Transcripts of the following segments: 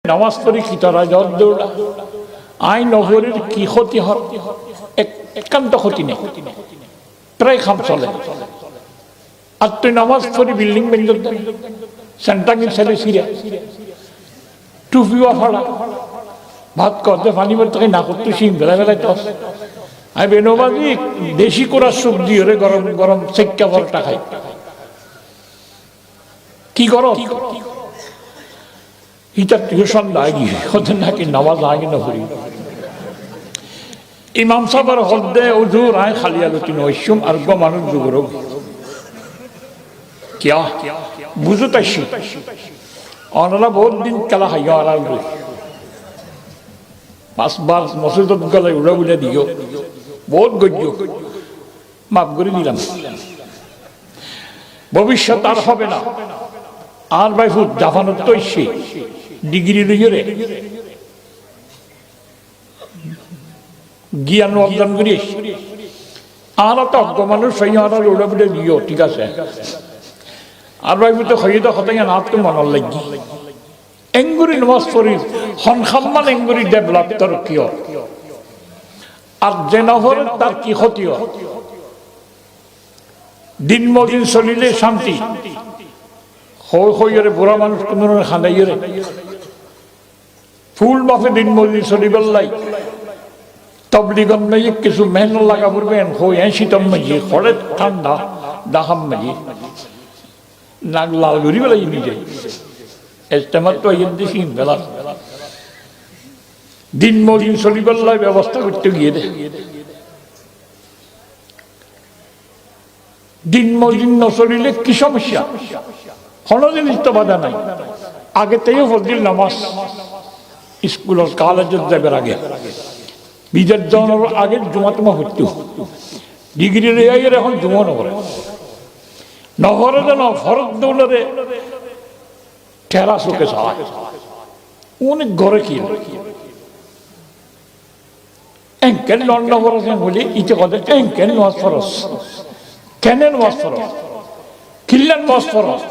নামাজ পড়ি কি তারা জল দৌড়া আই নগরের কি ক্ষতি হয় একান্ত ক্ষতি নেই প্রায় খাম চলে আর তুই নামাজ পড়ি বিল্ডিং বেঞ্জল সেন্টাঙ্গিন ছেলে সিরে টুপিও ফাড়া ভাত করতে পানি পড়তে না করতে শিং বেলা বেলায় টস আমি বেনবাজি দেশি করার সবজি ওরে গরম গরম চেক্কা পরোটা খাই কি করো ইটার টিউশন লাগি ওদের নাকি নামাজ আগে না করি ইমাম সাহেবের হদ্দে হুজুর আয় খালি আলোচনা হইসুম আর গো মানুষ যুগর কিয়া বুঝো তাইছি অনরা বহুত দিন কালা খাইয়া আর পাঁচবার মসজিদত গেলে উড়া উড়ে দিও বহুত গজ্য মাফ করে দিলাম ভবিষ্যৎ আর হবে না আর ভাই ফুট জাপানত তো এসে ডিগ্রি লইরে জ্ঞান অর্জন করি আর তো অজ্ঞ মানুষ সেই আর উড়া উড়ে দিও ঠিক আছে আর ভাই ফুট হইয়ে তো হতে নাথকে মনের লাগি এঙ্গুরি নমাজ পড়ি হনখাম্মান এঙ্গুরি ডেভেলপ তোর কিয় আর যে নহর তার কি ক্ষতিও দিন মদিন চলিলে শান্তি হইরে বুড়া মানুষ কোন খানাইরে ফুল বাফে দিন মদিন চলিবার লাই তবলিগন মাঝে কিছু মেহনত লাগা পড়বেন হই শীতম মাঝে খড়ে ঠান্ডা দাহাম মাঝে নাক লাল ঘুরি বেলাই নিজে ইজতেমা তো আইন দিছি বেলা দিন মদিন চলিবার লাই ব্যবস্থা করতে গিয়ে দে দিন মদিন নচলিলে কি সমস্যা কোনো জিনিস তো বাধা নাই আগে থেকে ফজল নামাজ স্কুলের কলেজের যাবার আগে বিজের জনের আগে জুমা তোমা হইতো ডিগ্রি রেয়াইয়ের এখন জুমা নগরে নহরে যেন ফরদ দৌলরে ঠেলা চোখে চায় অনেক ঘরে কি এঙ্কেল লন্ডা ফরস বলি ইতে কথা এঙ্কেল নোয়াজ ফরস কেন নোয়াজ ফরস কিল্লান নোয়াজ ফরস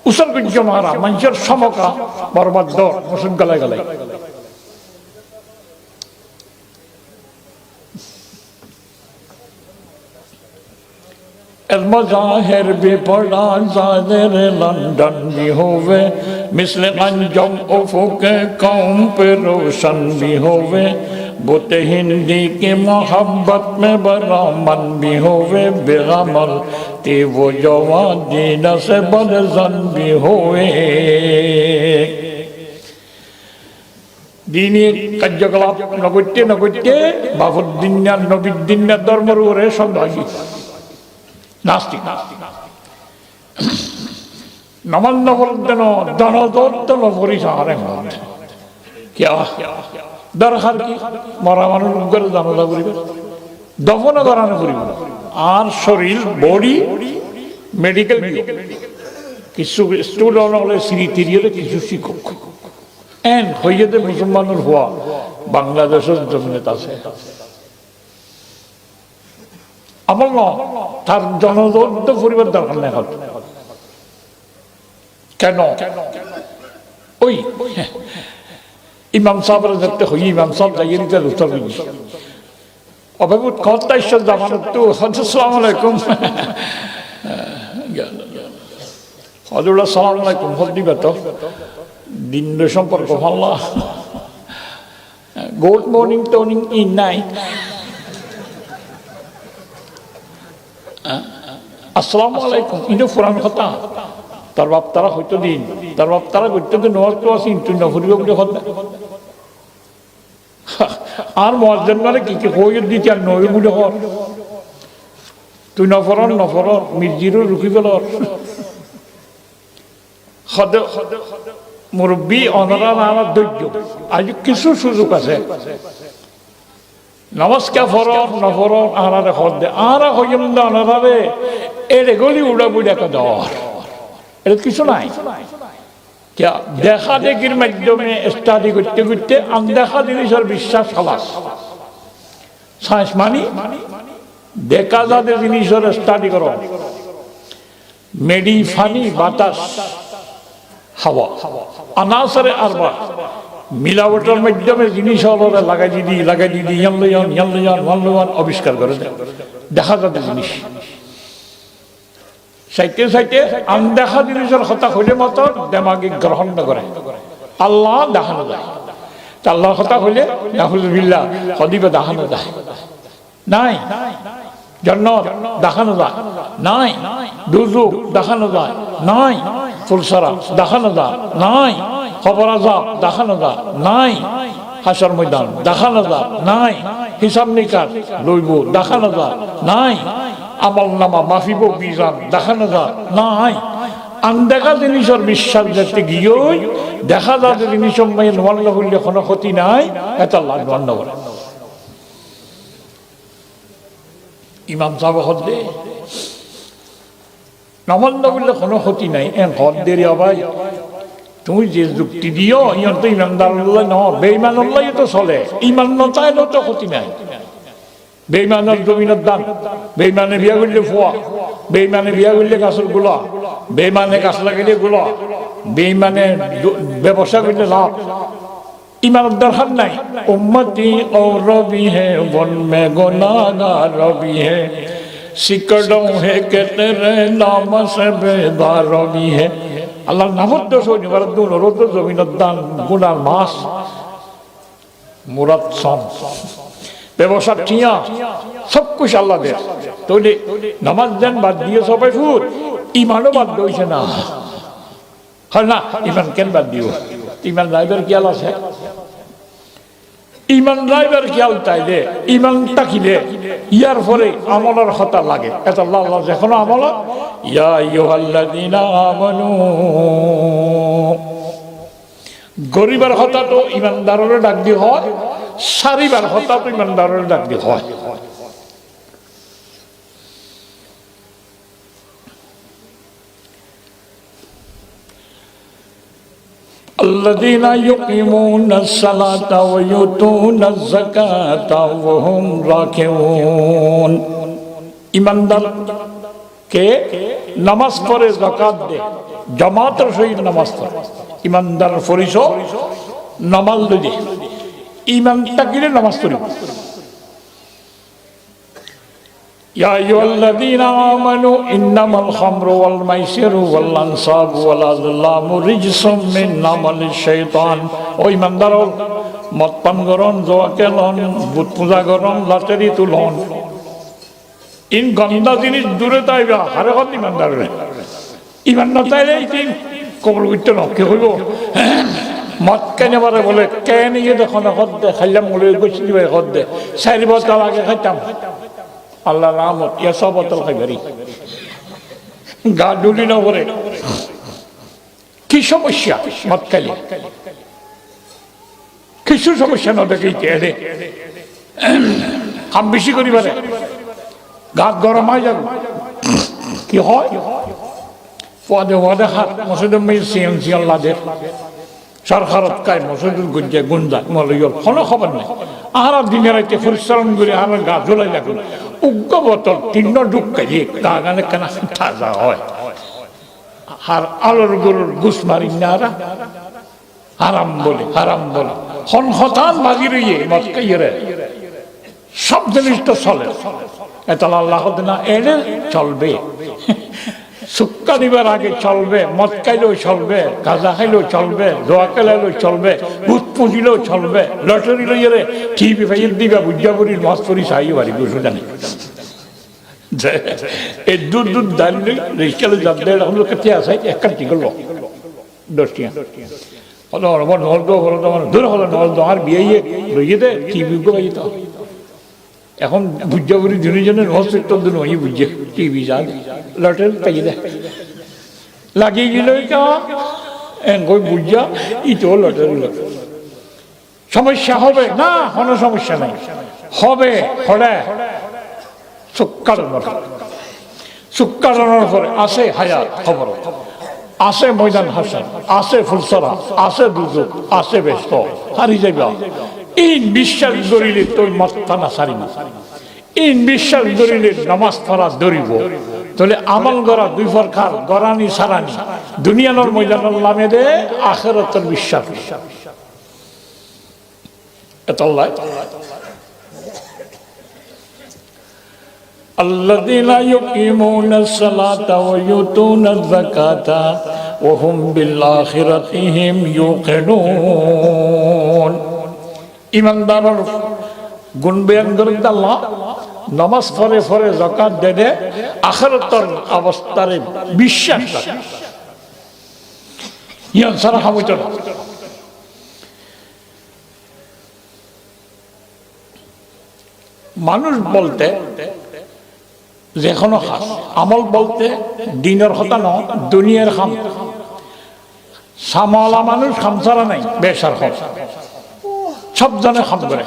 উসল গুজ্জ মারা মানুষের সমকা বরবাদ দর মুসুদ গলায় গলায় मज़ाहिर भी पड़ा ज़ाहिर लंदन भी होवे मिसल अंजम उफ़ुक़ कौम पे रोशन भी होवे बुत हिंदी की मोहब्बत में बरामन भी होवे बेगमल ते वो जवान दीना से बरज़न भी होवे दीनी कज्जगलाप नगुट्टे बाबुद्दीन नबीद्दीन धर्मर ओरे संभागी नास्तिक नमन नवरदन दनदोत्तम परिसारे क्या दरखार की मरा मानुष करे दानदा करिबे दफन करानो करिबे আর শরীর বডি মেডিকেল কিছু স্টুডেন্ট হলে সিরিতিরিয়ে কিছু শিক্ষক এন্ড হইয়েতে মুসলমানের হওয়া বাংলাদেশের জমিনে আছে আমার না তার জনদত্ত পরিবার দরকার নেই কেন ওই ইমাম সাহেবের দেখতে হই ইমাম সাহেব যাইয়ে নিতে উত্তর দিই অভাবত কথা ঈশ্বর জামানত তো আসসালামু আলাইকুম হযরত আসসালামু আলাইকুম হদি বেত দিন সম্পর্ক ভালো good morning toning in night আসসালামু আলাইকুম এটা পুরান কথা তার বাপ তারা হয়তো দিন তার বাপ তারা করতে নওয়াজ তো আসি তুই নফরিব বলে কথা আর মুয়াজ্জিন মানে কি কি হয়ে দিতে আর নয় বলে হর তুই নফরন মির্জিরও রুকি গেল হদে মুরব্বী অনারা নানা ধৈর্য আজ কিছু সুযোগ আছে নমস্কার ফরক নফরক আনারে হদে আরা হইম না আনারে এর গলি উড়া বুড়া কদর এর কিছু নাই क्या দেখা দেখির মাধ্যমে স্টাডি করতে করতে আনদেখা জিনিসের বিশ্বাস হলাস সায়েন্স মানি দেখা যাতে জিনিসের স্টাডি করো মেডি ফানি বাতাস হাওয়া আনাসারে আরবা মিলাবটের মাধ্যমে জিনিস লাগাই দিদি ইয়ান আবিষ্কার করে দেয়, দেখা যাবে জিনিস সাইতে সাইতে আনদেখা জিনিসের কথা হইলে মতো দেমাগে গ্রহণ না করে। আল্লাহ দেখানো যায়, আল্লাহর কথা হইলে নাহুজুবিল্লাহ হদিবে দেখানো যায় নাই, জান্নাত দেখানো যায় নাই, দুজুক দেখানো যায় নাই, ফুলসারা দেখানো যায় নাই, কবর আযাব দেখানো যায় নাই, হাসর ময়দান দেখানো যায় নাই, হিসাব নিকাশ লইব দেখানো যায় নাই, আমল নামা মাফিব বিজান দেখানো যায় নাই। আনদেখা জিনিসের বিশ্বাস যেতে গিয়েই দেখা যায় যে জিনিস নমান্য করলে কোনো ক্ষতি নাই, এটা আল্লাহ নমান্য করে। ইমাম সাহেব হদ্দে নমান্য করলে কোনো ক্ষতি নাই, হদ্দের ভাই তুমি যে যুক্তি দিও ইয়ন তো ইমানদার ন, বেঈমান আল্লাহ তো চলে, ইমান নতাইলেও তো ক্ষতি নাই। বেঈমানের জমিনের দান, বেঈমানে বিয়া করলে ফোয়া, বেঈমানে বিয়া করলে গাছের গোলা, বেঈমানে গাছ লাগাইলে গোলা, বেঈমানে ব্যবসা করলে লাভ। ইমানের দরকার নাই। উম্মতি ও রবি হে বন মে গুনাহগার রবি হে, সিকড়ো হে কে তেরে নাম সে বেদার রবি হে। আল্লাহর নামত দোষ হইনি বারদুন রোদ জমিনের দান গুনার মাস মুরাদ সম ব্যবসা ঠিয়া সব কুছ আল্লাহ দে। তাহলে নামাজ দেন বাদ দিয়ে সবাই ফুট, ইমানও বাদ দিয়েছে না, হয় না? ইমান কেন বাদ দিও? ইমান রাইবার খেয়াল আছে, ইমান রাইবার খেয়াল তাইলে ইমান তাকিলে ইয়ার পরে আমলের কথা লাগে। এটা আল্লাহ যেখন আমল ইয়া আইয়ুহাল্লাযীনা আমানু, গরিবের কথা তো ইমানদারের ডাক দিয়ে হয়, সারিবার কথা তো ইমানদারের ডাক দিয়ে হয়। الذين يقيمون الصلاة ويؤتون الزكاة وهم راكعون। ইমানদার কে নামাজ পড়ে, যাকাত দেয়, জামাতের সহিত নামাজ পড়ে, ইমানদার পরিচয় নামাজ লইলে ইমান তাকিলে নামাজ পড়ে। ইয়া আইয়ুহাল্লাযীনা আমানু ইন্নামাল খামরু ওয়াল মাইসিরু ওয়াল আনসাবু ওয়াল আযলামু রিজসুম মিন আমালিশ শাইতান। ও ইমানদার, মদ পান করন, জুয়া খেলন, বুত পূজা করন, লটারি তুলন, ইন গন্দা জিনিস দূরে তাইবা হারে হত ইমানদার। ইমান না তাইলে এই কবর করতে না কে হইব মদ কেনে বারে বলে কেন ইয়ে দেখো না হদ দে খাইলাম বলে গেছিলি ভাই হদ দে 4 বছর আগে খাইতাম আল্লাহ রহমত ইয়া সব বোতল খাইবারি গা ডুলি না করে। কি সমস্যা মদ খাইলে? কিছু সমস্যা না দেখি কে কাম বেশি করি পারে, গা গরম হয়ে যাবে। কি হয় পদে পদে হাত মসজিদের মেয়ে সিএমসি আল্লাদের সরকারত কায় মসজিদুল গুঞ্জে গুঞ্জা মলইল কোনো খবর নাই। আর দিনের রাইতে পরিশ্রম করে আর গা জ্বলাই লাগুন উগ্র বোতল 3 ডুব খাইয়ে গা গানে কেনা তাজা হয়। আর আলোর গরুর গুস মারি না হারাম বলে হারাম বলে হন হতান বাজি রইয়ে মদ খাইয়ে সব জিনিস তো চলে। এটা আল্লাহ না এনে চলবে, সুক্কা দিবার আগে চলবে, মদ খাইলেও চলবে, গাঁজা খাইলেও চলবে, দোয়া খেলাইলেও চলবে, ভূত পুঁজিলেও চলবে, লটারি লইয়ে টিভি ফাইল দিবা বুঝাবুরির মাছ পরি চাই পারি বুঝো জানি। এই দুধ দুধ দাঁড় রিক্সালে যাতে এখন কেটে আসে এক কাটি করলো 10 টাকা দূর হলো নল আর বিয়ে লইয়ে দে টিভি তো এখন বুঝাবুরি দুজনের হসপিটাল তো দিন ওই বুঝে টিভি যা লটারি পাই দে লাগিয়ে গেল কই বুঝা ইতো লটারি সমস্যা হবে না, কোনো সমস্যা নাই, হবে হলে সুক্কারানোর পরে আসে হায়াত খবর, আসে ময়দান হাসান, আসে ফুলসরা, আসে দুজক, আসে ব্যস্ত হারি যাইবা। এই বিশ্বাস ধরিলে তোর মাথা না সারিব, এই বিশ্বাস ধরিলে নামাজ পড়া ধরিব। তাহলে আমল গড়া 2 প্রকার, গরানি সারানি। দুনিয়ানোর ময়দানের নামে দে আখিরাতের বিশ্বাস। এতল্লাই আল্লাযীনা ইউকিমুনাস সালাতা ওয়া ইউতুনাজ যাকাতা ওয়া হুম বিল আখিরাতি হুম ইউকিনুন। ঈমানদারের গুণ বয়ান করেন আল্লাহ, নামাজ পড়ে পড়ে যাকাত দেয়, আখিরাতের অবস্থারে বিশ্বাস রাখে। ইয়ান সারা হামুত মানুষ বলতে যে কোনো খাস, আমল বলতে দিনের কথা ন, দুনিয়ার খাম। সামালা মানুষ খামসারা নাই, বেসার খাম সব জনে খাম করে।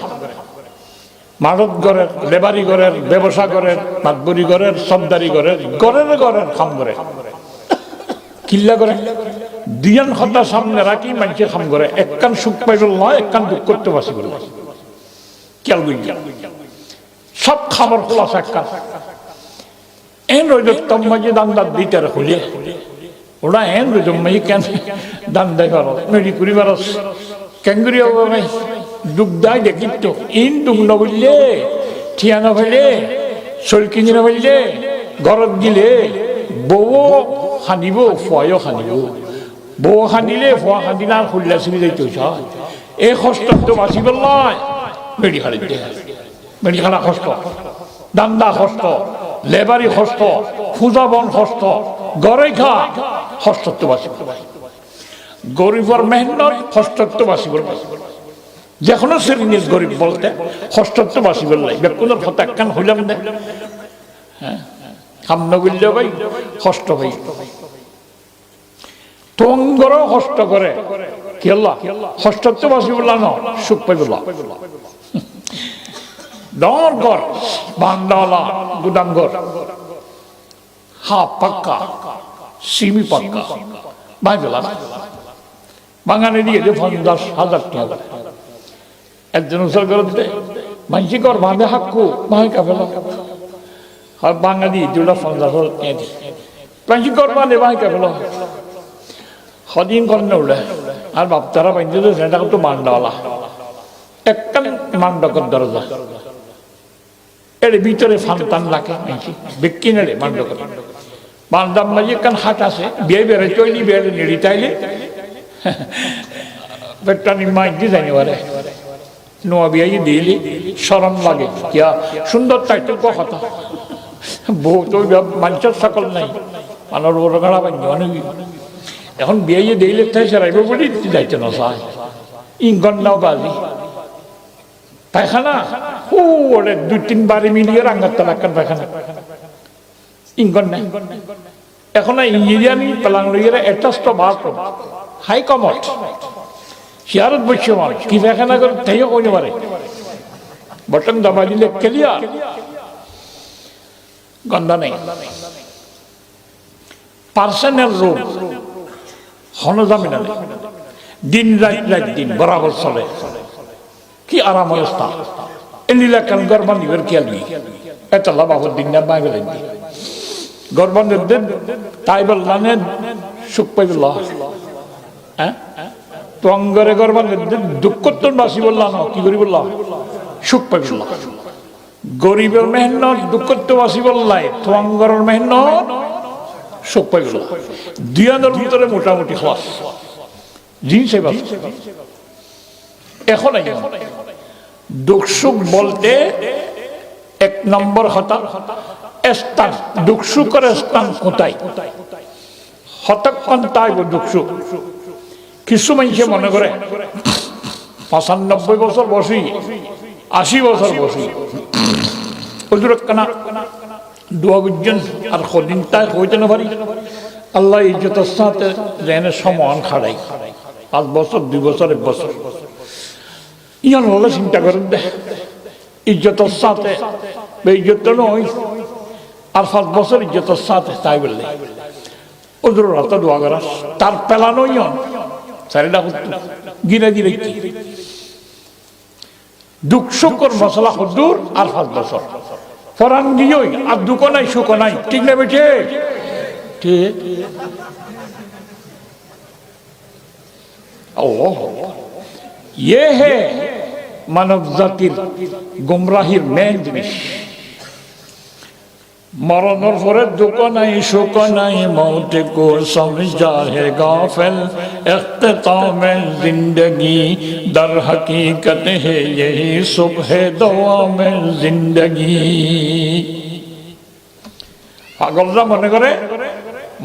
মারত ঘরের, লেবারি ঘরের, ব্যবসা ঘরের, মাতবুরি ঘরের, সবদারি ঘরের, ঘরের ঘরের খাম করে। কিল্লা করে দুইজন কথা সামনে রাখি মানুষে খাম করে। একখান সুখ পাইল নয়, একখান দুঃখ করতে বাসি করে খেয়াল করি। সব খাবার খোলাস একখান এন রইল তম্মাজি দান্দার দিতে খুলে ওরা এন রইল মাই কেন দান দেয় পারো মেরি করি পারো কেঙ্গুরি হবে দুঃখ দেয় দেখিত তো ইন দুঃখ নবললে ঠিয়া নভেলে শরীর কিনি নভেলে ঘরত গিলে বউ খানিব ফুয়াইও খানিব, বউ খানিলে ফুয়া খানিলে আর খুললা ছিঁড়ি যাইতে এই কষ্ট তো বাঁচিব নয়। মেরি খালি মেরি খানা কষ্ট, দান্দা কষ্ট, লেবারি কষ্ট, ফুজাবন কষ্ট, গড়াই খা কষ্টত্ব বাঁচিব। গরিবর মেহনত কষ্টত্ব বাঁচিব। যে কোনো শ্রেণীর গরিব বলতে কষ্টত্ব বাঁচিব লাই। বেকুনের ফটো একখান হইলাম দে, হ্যাঁ খাম নগিল ভাই কষ্ট ভাই তঙ্গরও কষ্ট করে কেল্লা কষ্টত্ব বাঁচিব ন সুখ পাইব। ডর ঘর বান্দাওয়ালা গুদাম ঘর, হাফ পাক্কা সিমি পাক্কা ভাই বেলা বাঙালি দিয়ে 50,000 টাকা একজন উৎসর করতে মানসি কর বাঁধে হাক্কু ভাই কাফেলা বাঙালি 50,000 টাকা দি মানসি কর বাঁধে ভাই কাফেলা সদিন কর না উঠে আর বাপতারা বাঁধতে তো সেটা তো বান্দাওয়ালা একখান মান্ডকর দরজা এর ভিতরে ফান্তান লাগে বিক্রি নেড়ে মান্ডকর বান্দাম মাঝে একখান হাট আছে বিয়ে বেড়ে চইলি বেড়ে নেড়ি তাইলে পেটটানি মাইক দিয়ে যায়নি বারে নোয়া বিয়ে দিলি সরম লাগে কিয়া সুন্দর টাইটেল কথা বউ তো মানুষের সকল নাই মানুষ বড় গাড়া পাইনি অনেক এখন বিয়ে দিলে তাই সেরাইব বলি যাইতে না চায় ইঙ্গন নাও বাজি পায়খানা ও ওরে 2-3 বারে মিলিয়ে রাঙ্গার তালাকার পায়খানা ইঙ্গন নাই। এখন ইঞ্জিনিয়ারিং প্লান লইয়ে অ্যাটাচড বাথরুম হাই কমোড শিয়ারত বসে মানুষ কি পায়খানা করে তাইও কইতে পারে বটন দাবা দিলে ক্লিয়ার গন্ধ নেই। পার্সোনাল রুম হনজামিনা নেই, দিন রাত দিন বরাবর চলে কি আরাম অবস্থা এলিলা কান গরবান দিবের খেয়াল নেই এত লাভাবর দিন না বাই বলেন গরবানের দিন তাই বললানে সুখ পাইল হ্যাঁ তঙ্গরে গরবানের দিন দুঃখ তো বাসি বললাম কি করি বললাম সুখ পাইল। গরিবের মেহনত দুঃখ তো বাসি বললাই তঙ্গরের মেহনত সুখ পাইল। দুয়ানোর ভিতরে মোটামুটি খস জিনিস এখন দুঃখ সুখ বলতে 1 নম্বর হতা স্থান দুঃখ সুখের স্থান কোথায় হতক্ষণ তাই দুঃখ সুখ। কিছু মানুষে মনে করে 95 বছর বসি 80 বছর বসি ওদের কানা দোয়া বুঝছেন আর কদিন তাই হইতে না পারি আল্লাহ ইজ্জতের সাথে জেনে সমান খাড়াই 5 বছর 2 বছর 1 বছর ইয়ান হলে চিন্তা করেন দে ইজ্জতের সাথে বেইজ্জত নয় আর 5 বছর ইজ্জতের সাথে তাই বললে ওদের রাতে দোয়া করা তার পেলানো ইয়ন চারিটা গিরে গিরে দুঃখ সুখর মশলা হদ্দুর আর 5 বছর ফরান গিয়েই আর দুঃখ নাই সুখ নাই ঠিক না বেঠে ঠিক ये है মানব জাতির গুমরাহির মেন জিনিস। মরণের পরে দুঃখ নাই সুখ নাই, মৌতে কো সমঝা হে গাফিল, ইখতিতামে জিন্দগি দর হकीकत है यही सुबह दवाমে জিন্দগি। পাগলরা মনে করে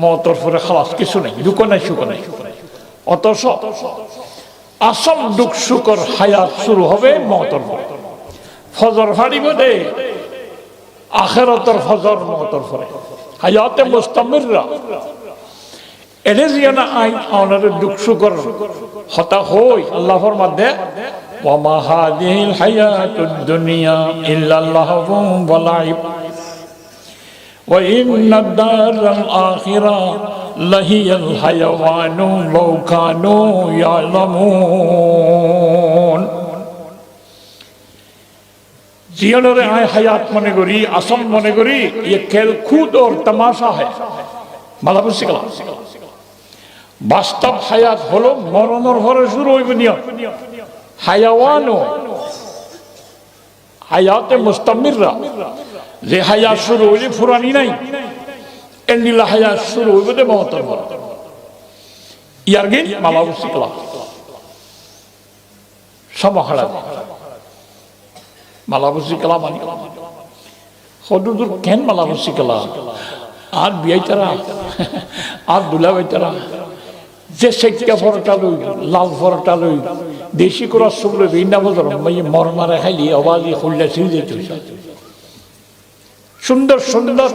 মওতের পরে খালাস, কিছু নেই, দুঃখ নাই সুখ নাই। অথচ আসল দুঃখ সুখর হায়াত শুরু হবে মওতের পরে। ফজর ফাড়িব দে আখিরাতের ফজর মওতের পরে, হায়াতে মুস্তামিররা। এনে জিয়ানা আইন আওনারে দুঃখ সুখর হতা হই। আল্লাহ ফরমাদে ওয়া মা হাযিহিল হায়াতুদ দুনিয়া ইল্লা লাহবুন ওয়া লাইব ওয়া ইন্নাদ দারাল আখিরা লাহিয়াল হায়াওয়ানু লাউ কানু ইয়ালামুন। জিয়ানরে আয় হায়াত মনে করি, আসল মনে করি, ये खेल कूद और तमाशा है। মালাবু শিখলা বাস্তব হায়াত হলো মরণের পরে শুরু হইব নিয়ম। হায়াওয়ানু হায়াতে মুস্তামিররা, যে হায়াত শুরু হইলে ফুরানি নাই, এন্ডিলা হায়াত শুরু হইব দে মওতের পরে। ইয়ার গিন মালাবু শিখলা সমাহারা মালাবসি কালা মানি হদুদুর কেন মালাবসি কালা আর বিয়াইতারা আর দুলা বাইতারা যে সেকা ফরটা লই লাল ফরটা লই দেশি করা শুকলো বিনা বদর মই মরমারে খাইলি আওয়াজই খুললে ছিল যেত। সুন্দর সুন্দর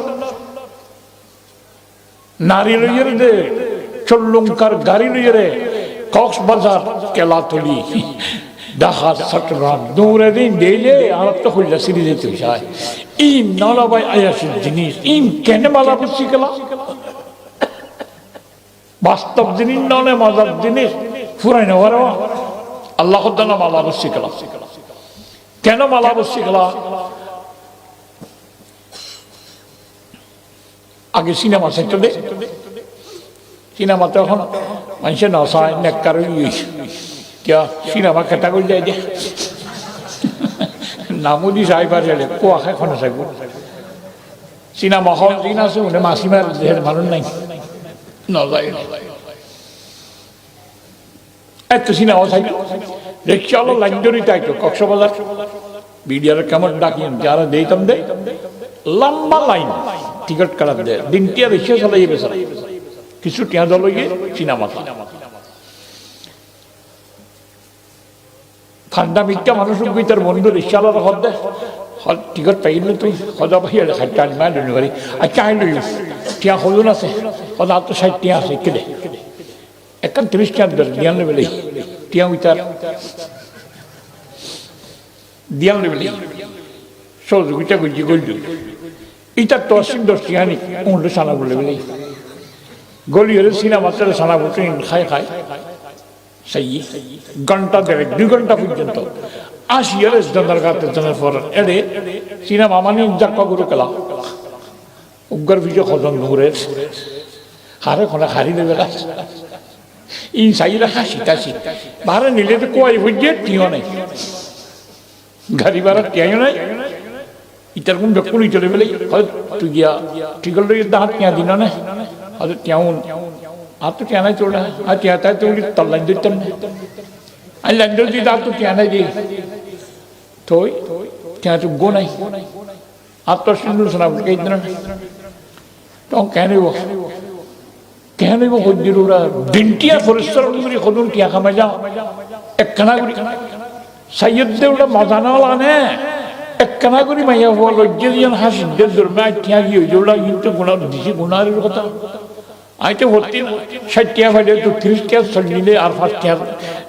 নারী লইয়ের দে চল্লুঙ্কার গাড়ি লইয়েরে কক্সবাজার কেলাতলি ঢাকা চট্টগ্রাম দৌড়ে দিন দিলে আর তো খুললে ছিঁড়ে যেতে চায়। ই নলাবাই আয়াসের জিনিস ইন কেন মালা বুঝছি গেলা বাস্তব জিনিস নলে মজার জিনিস ফুরাই নেওয়ার আল্লাহ মালা বুঝছি গেলা। কেন মালা বুঝছি গেলা? আগে সিনেমা সেক্টর দে, সিনেমাতে এখন মানুষের নশায় নেককার क्या सिनेमा कैटागरी जाए दे नामुदी साहिबार चले को आखे खना साहिब सिनेमा हॉल दिना से उन्हें मासी मार देर मालूम नहीं न जाए तो सिनेमा साहिब रिक्शा लो लंजोरी टाइप तो कक्सबाजार वीडियो कैमरा डाकिन जारा दे तम दे लंबा लाइन टिकट करा दे दिन टिया रिक्शा चला ये बेसरा किसु टिया दलो ये सिनेमा ঠান্ডা মিথ্যা মানুষের ভিতর বন্ধু রিক্সাওয়ালার হদ্দে টিকট পাইলে তুই সজা পাই টান মার ডেলিভারি আচ্ছা আই লই টিয়া হলুন আছে সদা তো 60 টিয়া আছে কেদে 31 টিয়া দিয়ান লেবেলে টিয়া উইতার দিয়ান লেবেলে সহযোগিতা গুজি গলু এটা তো 10 টিয়া নি কোন সানা লেবেলে গলিয়ের সিনেমাতে সানা বসে খাই খাই সেই ঘন্টা দেড়েক 2 ঘন্টা পর্যন্ত 80 ইয়ারের জনগাতে জনের পর এডে সিনেমা মানে জাক্কা গুরু কলা উগ্র বিজয় খজন নুরের হারে খনা হারি দেবে গাছ ইন সাইরা হাসিতাছি বারে নিলে তো কোয়াই বুঝে টিও নাই গাড়ি ভাড়া টিও নাই ইতার কোন ব্যক্তি চলে বেলে তুই গিয়া ঠিকল লই দাঁত কিয়া দিন না আর টিয়াউন आप तो क्या नहीं छोड़ रहा है आज क्या था तो तब लंडन तुम आज लंडन जी आप तो क्या नहीं दी तो क्या तो गो नहीं आप तो सुन सुना के इतना तो कहने वो खुद जरूर दिनटिया फरिश्तर मेरी खुदून क्या खमा जा एक कनागुरी सैयद दे उड़ा मजाना वाला ने एक कनागुरी में ये वो लोग जिन हासिल दे दुर्मा क्या किया जोड़ा इन तो गुना दिसी गुना रे होता आइते होती 60 টিয়া ফাইলে তো 30 টিয়া চলিলে আর 5 টিয়া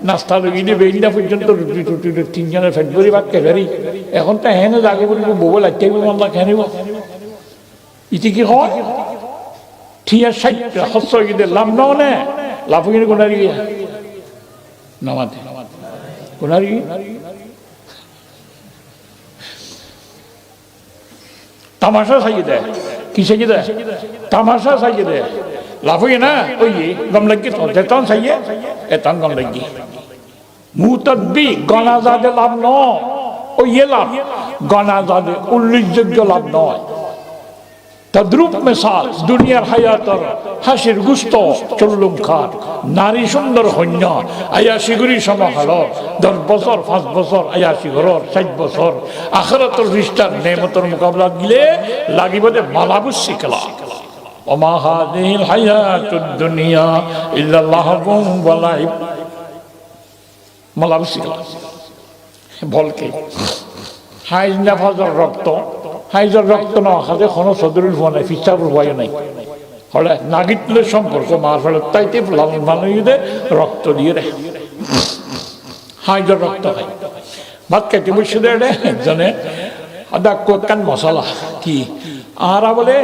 নাস্তা লইলে বেইন্দা পর্যন্ত রুটি টুটি তিনজনের ফেট ভরি বাক্কে ভরি এখন তো হেনে জাগে বলি বউ লাগতে আল্লাহ খানিব ইতি কি হয় ঠিয়া 60 হস্য গিয়ে লাভ ননে লাভ গিয়ে কোনারি নামাতে কোনারি তামাশা সাইয়ে দেয় কি সাইয়ে দেয় তামাশা সাইয়ে দেয় लाभ हुई ना कोई गम लगी तो देता हूँ सही है एता गम लगी মুতাব্বি গণাজাদে লাভ নয়, ও ইয়ে লাভ গণাজাদে উল্লেখযোগ্য লাভ নয়। তদ্রূপ মেসাল দুনিয়ার হায়াতর হাসির গুস্ত চল্লুম খাট নারী সুন্দর হন্য আয়াসি গুরি সমাহার 10 বছর 5 বছর আয়াসি ঘরর 60 বছর আখিরাতুল রিস্তার নেমতর মোকাবিলা গিলে লাগিব যে মালাবুসি খেলা। ওমা হাযিহিল হায়াতুদ দুনিয়া ইল্লা লাহবুন ওয়া লাইব। মালাবুসি খেলা বলকে হাইজ নাফাজর রক্ত, হাইজর রক্ত না খাতে কোনো সদরুল হওয়া নাই, ফিচার হওয়াই নাই। হলে নাগিতলে সম্পর্ক মার ফেলে তাইতে লালন মানুষদের রক্ত দিয়ে রে হাইজর রক্ত খাই ভাত খাইতে বসে দেয় একজনে আদা কোকান মশলা কি আর বলে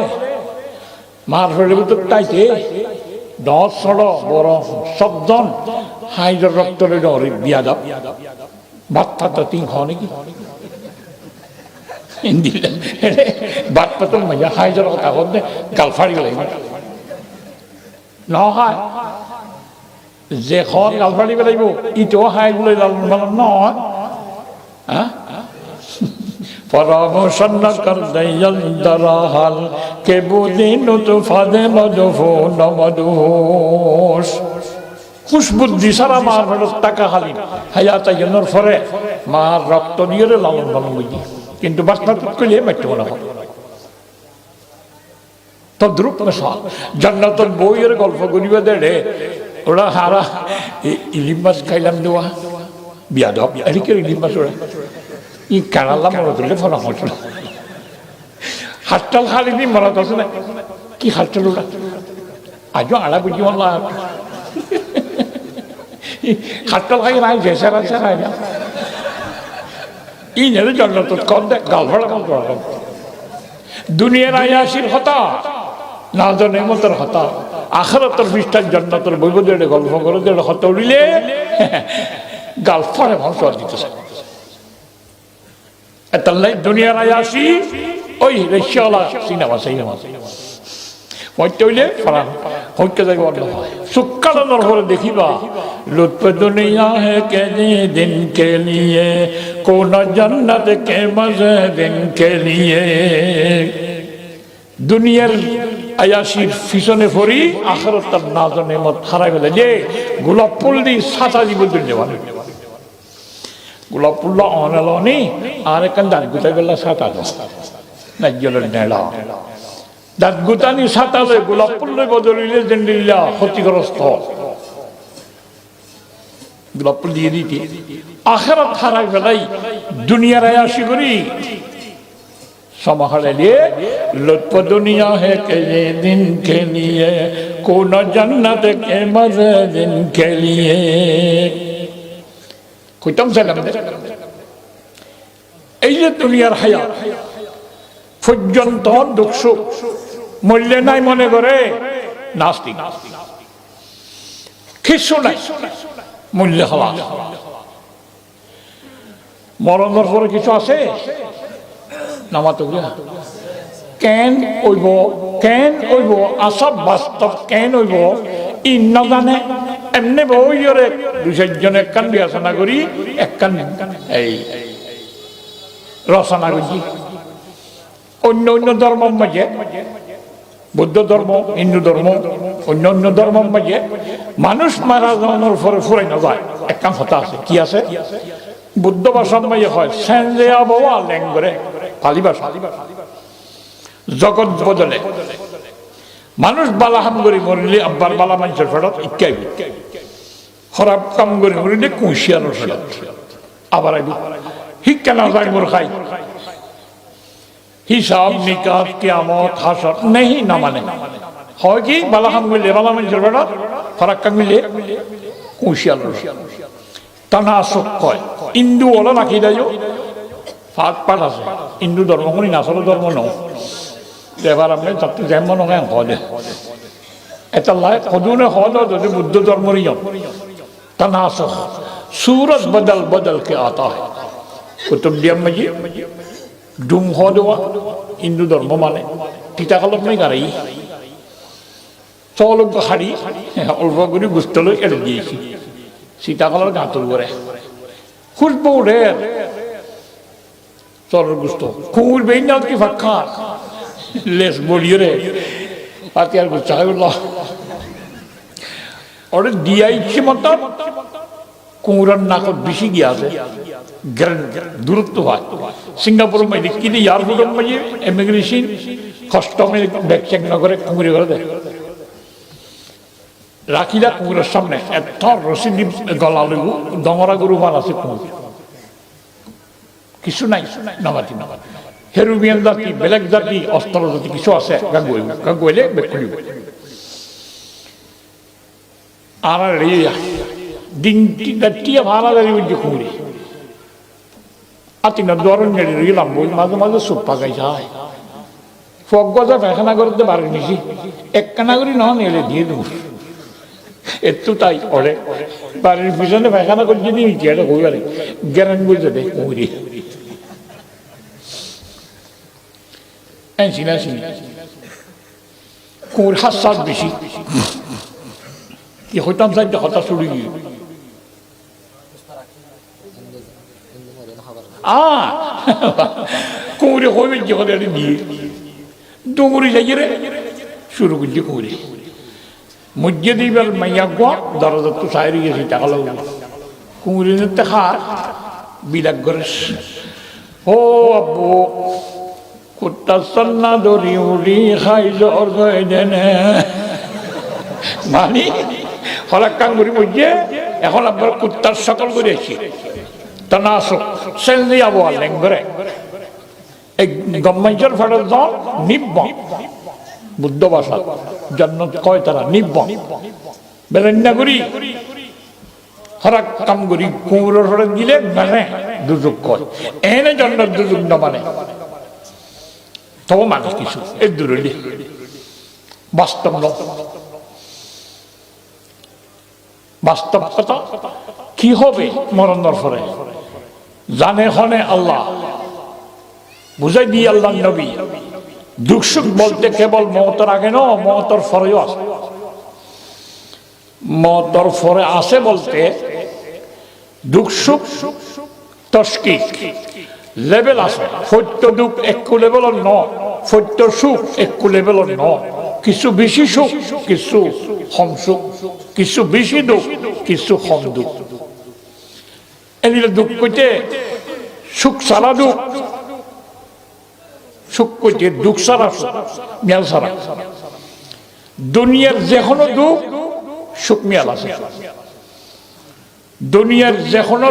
মার ফেলে ভিতর তাইতে 10 ছড় বড় সবজন হাইজর রক্ত বিয়া দাও ভাত ফাতা তিন খাওয়া নাকি বাদ পাতল মজা হাইজর কথা বলতে গাল ফাড়ি গেলে নহয় যে খন গাল ফাড়ি পেলাইব ইটো হাই বলে লালন পালন নহয়। পরামর্শন কর দয়াল দরাহাল কে বুদিন তো ফাদে মধুফো নমদুস খুশবুদ্ধি সারা মার ফেরত টাকা খালি হায়াত আইনের ফরে মার রক্ত দিয়ে লালন পালন বুঝি কিন্তু বাস্তব করলে মারতে মনে হয়। তদ্রুপ মেসাল জান্নাতুল বইয়ের গল্প করিবে দেড়ে ওরা হারা ইলিম মাছ খাইলাম দেওয়া বিয়াদব এদিকে ইলিম মাছ ওরা ই কানালাম মনে করলে ফোনা হচ্ছিল হাতটাল খালি দিন মনে করছে না কি হাতটাল ওরা আজও আড়া বুঝি মনে হাতটাল খাই নাই জেসারা সেরাই না ই নেই জান্নাতুল কম দেখ গাল ভাড়া কম করা দুনিয়ার আয়াসির হতা না জানে মতের হতা আখিরাতের বিস্তার জান্নাতের বৈবদের গল্প করে যে হত উড়িলে গাল ফাড়ে মানুষ দিতেছে এতাল্লাই দুনিয়ার আয়াসি ওই রেশিয়ালা সিনেমা হইতে ফারান হইতে যাইব সুক্কালানোর ঘরে দেখিবা লুৎফ দুনিয়া হে কে দিন কে লিয়ে কোন জান্নাত কে মজে দিন কে লিয়ে দুনিয়ার আয়াসির পিছনে পড়ি আখিরাত না জানে মত হারাই গেলে যে গোলাপ ফুল দি ছাতা দিব দুনিয়া গোলাপ ফুল অনলনি আর একখান দাঁত গুতা গেল ছাতা না জলের নেড়া দাঁত গুতানি ছাতালে গোলাপ ফুল বদলিলে জেন্ডিল্লা ক্ষতিগ্রস্ত গোলাপ ফুল দিয়ে দিতে আখিরাত হারাই গেলাই দুনিয়ার আয়াসি করি समाहले लिए लुत्फ दुनिया है के ये दिन के लिए कौन जन्नत के मजे दिन के लिए कोई तम से लग ऐसे दुनियार हायात পর্যন্ত দুঃখ সুখ মূল্য নাই মনে করে নাস্তিক কিছু নাই মূল্য হওয়া মরণের পরে কিছু আছে নামাতো কেন ওইব আসব বাস্তব কেন ওইব ই না জানে এমনি বইরে 2-4 একখান বিবেচনা করি একখান এই রচনা করছি অন্য অন্য ধর্মের মাঝে বৌদ্ধ ধর্ম হিন্দু ধর্ম অন্য অন্য ধর্মের মাঝে মানুষ মারা যাওয়ার পরে ফুরাই না যায় একখান কথা আছে কি আছে বুদ্ধ ভাষার মাঝে হয় সেঞ্জে আবহাওয়া ল্যাঙ্গরে পালি ভাষা জগৎ বদলে মানুষ বালাহাম করে মরিলে আব্বার বালা মানুষের ফেরত ইকাই খারাপ কাম করে মরিলে কুশিয়ানোর ফেরত আবার আইবি শিক্ষা না যায় মোর খাই হিসাব নিকাশ কিয়ামত হাসর নেই না মানে হয় কি বালাহাম মিলে বালা মানুষের ফেরত খারাপ কাম মিলে কুশিয়ানোর তানাসুক কয় হিন্দু ওলা নাকি দেয় ফাঁক পাঠ আছে হিন্দু ধর্ম শুনি নাচল ধর্ম নয় এবার আপনি তাতে যেমন নয় হদে এটা লাই সদুনে হদ যদি বুদ্ধ ধর্মরই তানাসুক सूरत बदल बदल के आता है कुतुबदिया मजी डुम हो देवा हिंदू धर्म माने टीटा कलम नहीं कर रही चौलों का खाड़ी अल्प गुरी गुस्तलो एड़ दिए सीता कलर गातुल करे খুশবু রের চরের গুস্ত কুকুর বেইন কি ফাঁকা লেস বলিয়ে রে পাতিয়ার গুস্ত ওটা দিয়া ইচ্ছে মতো কুকুরের নাকত বেশি গিয়ে আছে দূরত্ব হয় সিঙ্গাপুর মাঝে কিন্তু এয়ারপোর্টের মাঝে ইমিগ্রেশন কাস্টমে ব্যাগ চেক না করে কুকুরে করে দেয় রাখিলা কুকুরের সামনে এত রসি গলা লেগু দমরা গরু মান আছে কুকুর কিছু নাই নামাতি হেরুবিয়ান জাতি বেলেগ জাতি অস্ত্র জাতি কিছু আছে গাঙ্গুইলে বেগ খুলিব আর দিন টিয়া ভাড়া দাঁড়িয়ে কুকুরে আতিনা দরন নেড়ে লাম্বই মাঝে মাঝে সুপ পাকাই যায় ফক গজা পায়খানা করতে পারে নিছি এক কানা করি না নেড়ে দিয়ে দেবো একটু তাই ওরে বাড়ির পিছনে পায়খানা করে যদি এটা হয়ে পারে গ্যারান বুঝতে দেয় কুকুরে কুকুর হাস বেশি কি হইতাম চাই হতাশ চড়ি গিয়ে কুকুরে হইবে যে হলে দিয়ে ডুঙুরি যাই রে শুরু করছি কুকুরে মজ্জে দিবার মাইয়া গোয়া দরজা তো সাইরে গেছি টাকা লাগবে কুকুরে দেখা বিলাক করে ও আব্বু কুত্তা সন্না দড়ি উড়ি খাই জ্বর গয়ে দেনে মানে হলাক কাঙ্গুরি মজ্জে এখন আপনার কুত্তার সকল করে আছি তা না আসুক সেন দিয়ে আবহাওয়া লেঙ্গরে এই গম্মাইচার ফাটার দল নিব্ব বুদ্ধ ভাষা জন্নত কয় তারা নিব্ব বেলেন্না করি হরাক কাম করি কুমড়োর হরে দিলে মানে দুযোগ কয় এনে জন্নত দুযোগ না মানে তবে মানে কিছু এর দূরে বাস্তব বাস্তব কথা কি হবে মরণের পরে জানে হনে আল্লাহ বুঝাই দিয়ে আল্লাহ নবী দুঃখ সুখ বলতে কেবল মওতের আগে ন মওতের পরেও আছে মওতের পরে আছে বলতে দুঃখ সুখ তস্কিক লেভেল আছে সত্য দুঃখ একটু লেভেলের ন সত্য সুখ একটু লেভেলের ন কিছু বেশি সুখ কিছু কম সুখ কিছু বেশি দুঃখ কিছু কম দুঃখ এদিকে দুঃখ কইতে সুখ সারা দুঃখ সুখ কইতে দুঃখ সারা মেল সারা দুনিয়ার যে কোনো দুঃখ সুখ মেল আছে দুনিয়ার যে কোনো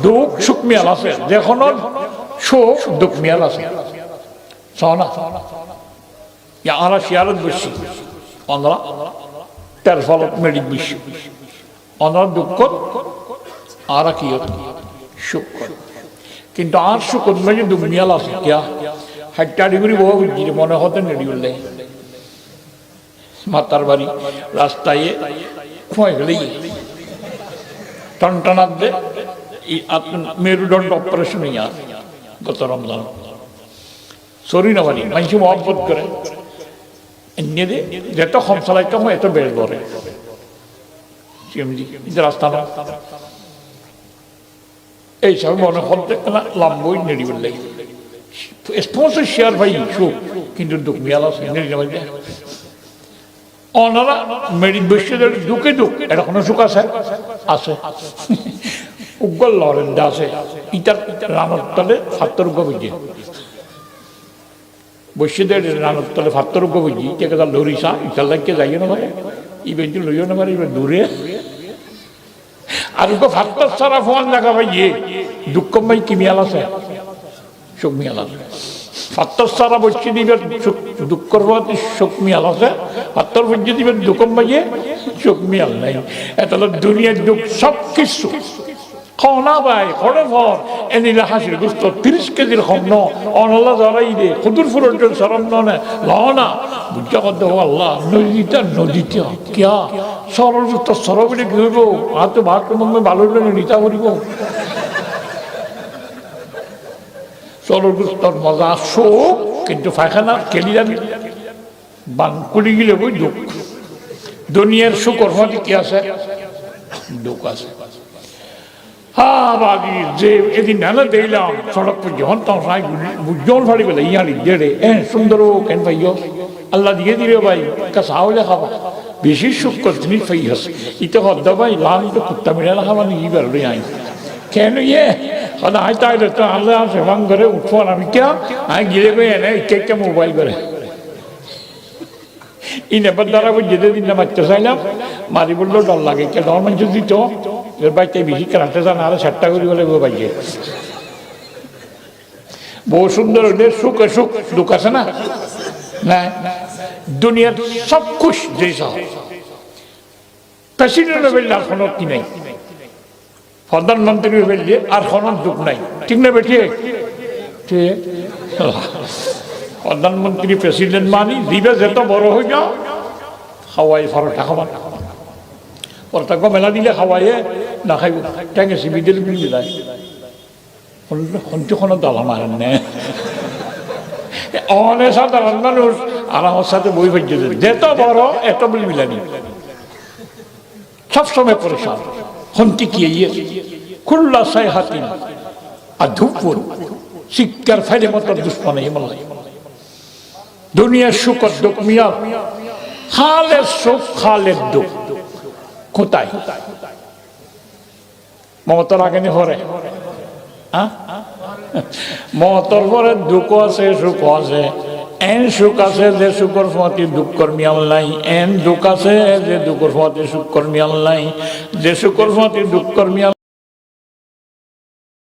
দুঃখ সুখ মেল আছে যে কোনো সুখ দুঃখ মেল আছে সনা আমরা শিয়ারত বসছি আমরা তার ফলত মেডিক বিশ্ব আমরা দুঃখ আর কি সুখ কিন্তু আর সুখ মেয়ে দুঃখ মেল আছে কিয়া হাইটাড়ি করি বহু বুঝছি মনে হতে নেড়ি বললে মাতার বাড়ি রাস্তায় খুঁয়ে গেলেই টনটনার দে মেরুদণ্ড অপারেশন ইয়া গত রমজান শরীর না বাড়ি মানুষ মহব্বত করে এনে দে যত কম চালাইতে হয় এত বেড়ে ধরে রাস্তা না এইসব মনে হতে না লাম্বই নেড়ি বললে স্পন্সর শেয়ার ভাই সুখ কিন্তু দুঃখ মেয়াল আছে ওনারা মেডিক বিশ্বের দুঃখে দুঃখ এটা কোনো সুখ আছে আছে উগ্গল লড়েন আছে ইটার রানোর তলে ফাত্তর গবিজি বৈশ্যদের রানোর তলে ফাত্তর গবিজি কে তার লরিসা ইটার লাগে যাইও না পারে ই বেঞ্চি লইও না পারে এবার দূরে আর ফাত্তর সারা ফোন দেখা ভাই দুঃখ ভাই কি মেয়াল আছে সুখ মেয়াল আছে ফাত্তর সারা বসে দিবেন দুঃখর প্রতি সুখ মিয়াল আছে ফাত্তর বসে দিবেন দুঃখ মাইয়ে সুখ মিয়াল নাই এটা হলো দুনিয়ার দুঃখ সব কিছু খনা ভাই খড়ে ফর এনিলে হাসির গুস্ত 30 কেজির কম ন অনলা জড়াই দে খুদুর ফুলের সরম ননে লনা বুঝা করতে আল্লাহ নদীটা কিয়া সরল যুক্ত সরবিলে কি হইব আর তো ভাত ভালো হইলে নিতা করিব চলগুস্তর মজা শোক কিন্তু পায়খানা কেলি যাবি বানকুলি গেলে বই দুঃখ দুনিয়ার সুখর মধ্যে কি আছে দুঃখ আছে হ্যাঁ বাকি যে এদিন নানা দিলাম সড়ক পর যখন তখন বুঝজন ফাড়ি বলে ইয়ারি জেড়ে সুন্দর কেন ভাইও আল্লাহ দিয়ে দিলে ভাই কাছে হলে খাবা বেশি সুখ করতে ফাই হাস ইতে হদ্দ ভাই লাল তো কুত্তা মিলে খাবা নি ইবার আই কেন ইয়ে হদা আই তাইলে তো আল্লাহ সেবাং করে উঠবো আমি কে আমি গিলে কই এনে কে মোবাইল করে ই নেপার দ্বারা যেতে দিন না মারতে চাইলাম মারি বললেও ডর লাগে কে ডর মানুষ দিত এর বাইতে বেশি কাটতে চান আরো 7টা করি বলে বউ বাইকে বহু সুন্দর হলে সুখ সুখ দুঃখ আছে না না দুনিয়ার সব খুশ যে সব প্রেসিডেন্ট বেললে আর কোনো কি নাই প্রধানমন্ত্রী বেললে আর কোনো দুঃখ নাই ঠিক না বেঠিক ঠিক প্রধানমন্ত্রী প্রেসিডেন্ট মানি দিবে যেত বড় হয়ে যাও খাওয়াই পরোটা খাবার পরোটা মেলা দিলে খাওয়াইয়ে না খাইব টেঙে চিবি দিলে বিল মিলাই সন্তুখনো দালা মারেন নে অনেক সাধারণ মানুষ আর আমার সাথে বই ভাজ্য যেত বড় এত বিল মিলানি সবসময় পরেশান হন্তি কি খুল্লা সাই হাতিন আর ধূপপুর শিক্ষার ফাইলে মতো দুশ্মনে হিমালয় দুনিয়ার সুখর দুঃখ মিয়া খালের সুখ খালের দুঃখ কোথায় মমতার আগে হরে মমতার পরে দুঃখ আছে সুখ আছে এন সুখ আছে যে সুখর ফতি দুঃখ কর্মী আল্লাহ এন দুঃখ আছে যে দুঃখর ফতি সুখ কর্মী আল্লাহ যে সুখর ফতি দুঃখ কর্মী